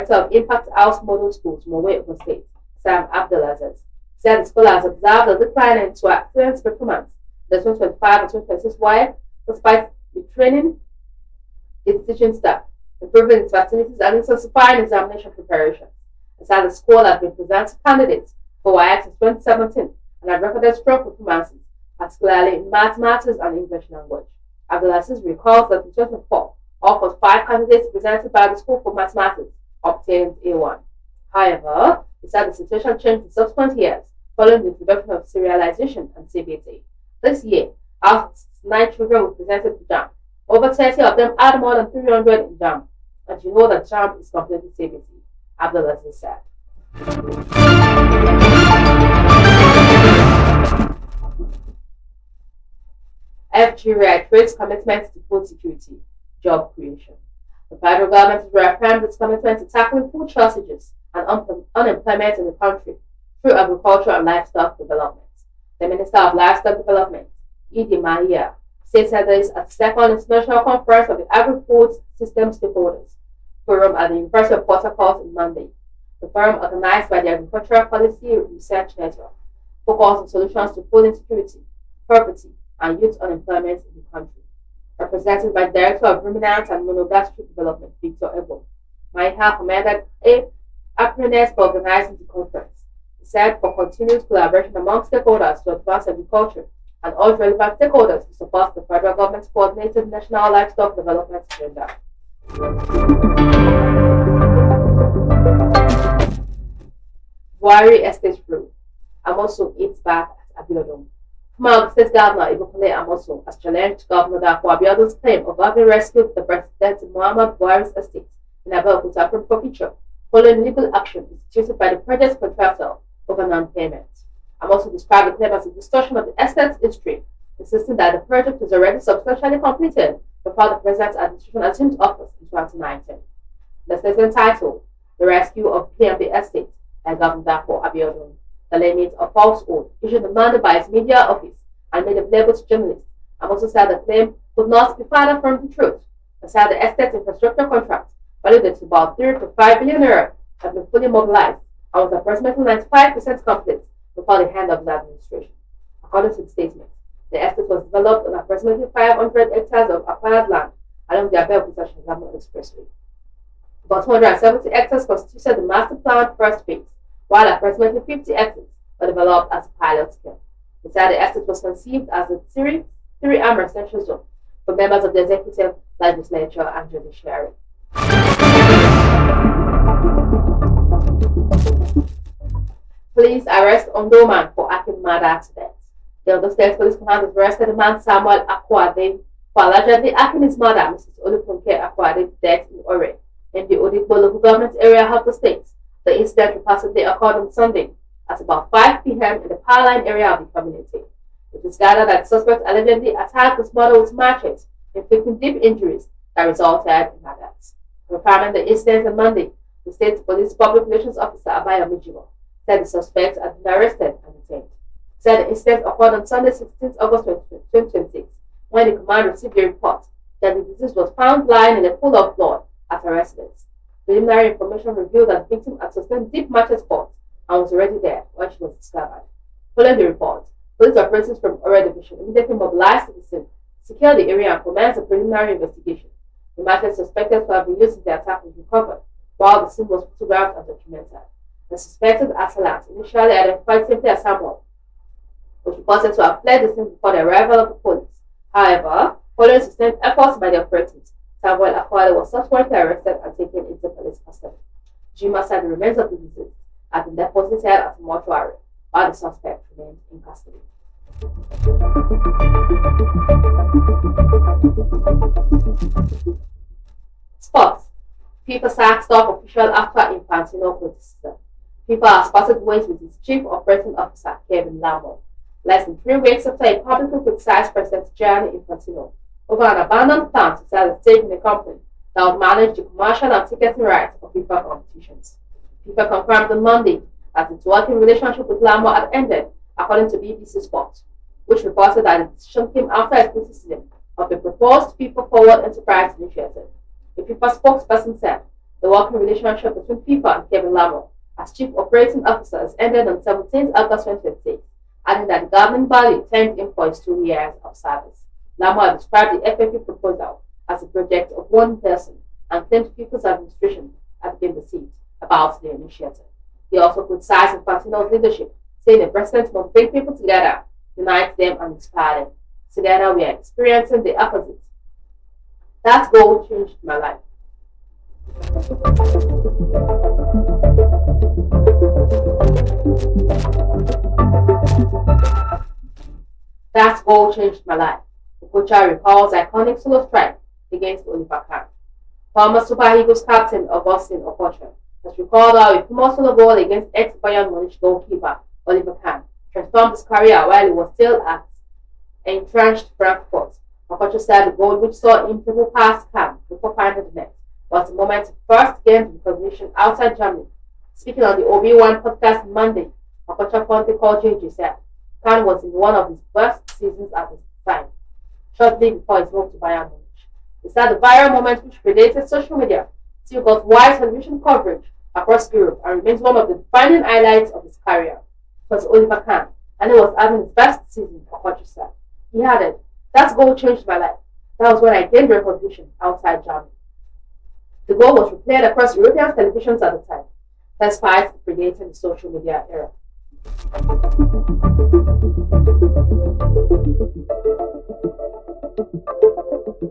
Director of Impact House Model Schools, Mowe Ogun State, Sam Abdulaziz, said the school has observed a decline in students' performance in the 2025 and 2026 YF, despite retraining its teaching staff, improving its facilities, and intensifying examination preparations. He said the school has been presenting candidates for YF since 2017 and had recorded strong performances, particularly in mathematics and English language. Abdulaziz recalls that in 2024, all 45 candidates presented by the school for mathematics obtained A1. However, he said the situation changed in subsequent years following the introduction of serialization and CBT. This year, out of 9 children were presented to JAM. Over 30 of them had more than 300 in JAM. And you know that JAM is completely CBT, Abdulaziz said. FG reiterates commitment to food security, job creation. The federal government has reaffirmed its commitment to tackling food shortages and unemployment in the country through agriculture and livestock development. The Minister of Livestock Development, Idi Mahia, stated this at the second international conference of the Agri-Food System Stakeholders Forum at the University of Port Harcourt in Monday. The forum, organized by the Agricultural Policy Research Network, focused on solutions to food insecurity, poverty, and youth unemployment in the country. Represented by Director of Ruminant and Monogastric Development, Victor Ebo, Mahia commended AgriNet for organizing the conference. He said for continued collaboration among stakeholders to advance agriculture and urged relevant stakeholders to support the federal government's coordinated national livestock development agenda. Buhari Estate Road. Amosu eats back at Abiodun. Former State Governor Ibukule Amosu has challenged Governor Dapo Abiodun's claim of having rescued the President Muhammad Buhari's estate in Abeokuta from forfeiture following legal action instituted by the project's contractor over non-payment. Amosu described the claim as a distortion of the estate's history, insisting that the project was already substantially completed before the President's administration assumed office in 2019. The statement titled, The Rescue of PMB Estate by Governor Dapo Abiodun, the limit of falsehood issued demanded by its media office and made available to journalists. Amosu said the claim could not be farther from the truth, and said the estate infrastructure contract, valued at about 3 to 5 billion naira, had been fully mobilized and was approximately 95% complete before the end of the administration. According to the statement, the estate was developed on approximately 500 hectares of acquired land along the Abeokuta-Shagamu Expressway. About 270 hectares constituted the master plan first phase, while approximately 50 hectares were developed as a pilot scale. He said the estate was conceived as a three-arm residential zone for members of the executive, legislature, and judiciary. Police arrest Ondo man for hacking murder to death. The Ondo State Police Command has arrested the man Samuel Akwade for allegedly hacking his mother, Mrs. Olufunke Akwade, to death in Ore, in the Odigbo local government area of the state. The incident reportedly occurred on Sunday at about 5 p.m. in the power line area of the community. It is gathered that the suspect allegedly attacked his mother with machetes, inflicting deep injuries that resulted in her death. Confirming the incident on Monday, the state police public relations officer Abayo Mijibo said the suspect had been arrested and detained. He said the incident occurred on Sunday, 16th August 2026, when the command received a report that the deceased was found lying in a pool of blood at her residence. Preliminary information revealed that the victim had sustained deep machete cuts and was already dead when she was discovered. Following the report, police operatives from Ore Division immediately mobilized to the scene, secured the area, and commenced a preliminary investigation. The machete suspected to have been used in the attack was recovered, while the scene was photographed and documented. The suspected assailant, initially identified simply as Samuel, was reported to have fled the scene before the arrival of the police. However, following sustained efforts by the operatives, Samuel Akwade was subsequently arrested and taken into police custody. Jima said the remains of the deceased had been deposited at a mortuary, while the suspect remained in custody. Sports. FIFA sacks top official after Infantino criticism. FIFA has parted ways with its chief operating officer, Kevin Lamo, less than 3 weeks after he publicly criticized President Gianni Infantino over an abandoned plan to sell a stake in a company that would manage the commercial and ticketing rights of FIFA competitions. FIFA confirmed on Monday that its working relationship with Lamo had ended, according to BBC Sport, which reported that the decision came after a criticism of the proposed FIFA Forward Enterprise Initiative. The FIFA spokesperson said The working relationship between FIFA and Kevin Lamo as chief operating officers ended on 17th August 2026, adding that the governing body thanked him for his 2 years of service. Lamo described the FFP proposal as a project of one person and claimed FIFA's administration had been deceived about the initiative. He also criticized Infantino's leadership, saying the president must bring people together, unite them, and inspire them. Together we are experiencing the opposite. That goal changed my life. That goal changed my life. Okocha recalls iconic solo strike against Oliver Kahn. Former Super Eagles captain Augustine Okocha has recalled how a famous solo goal against ex-Bayern Munich goalkeeper Oliver Kahn transformed his career while he was still at entrenched Frankfurt. Okocha said the goal, which saw him dribble past Kahn before finding the net, was the moment he first gained recognition outside Germany. Speaking on the OB1 podcast Monday, Okocha Fonte called JJ said Kahn was in one of his best seasons at the time, shortly before his move to Bayern Munich. He said the viral moment, which predated social media, still got wide television coverage across Europe and remains one of the defining highlights of his career. It was Oliver Kahn, and he was having his best season, Okocha said. He added, "That goal changed my life. That was when I gained recognition outside Germany." The goal was replayed across European televisions at the time, despite predating the social media era.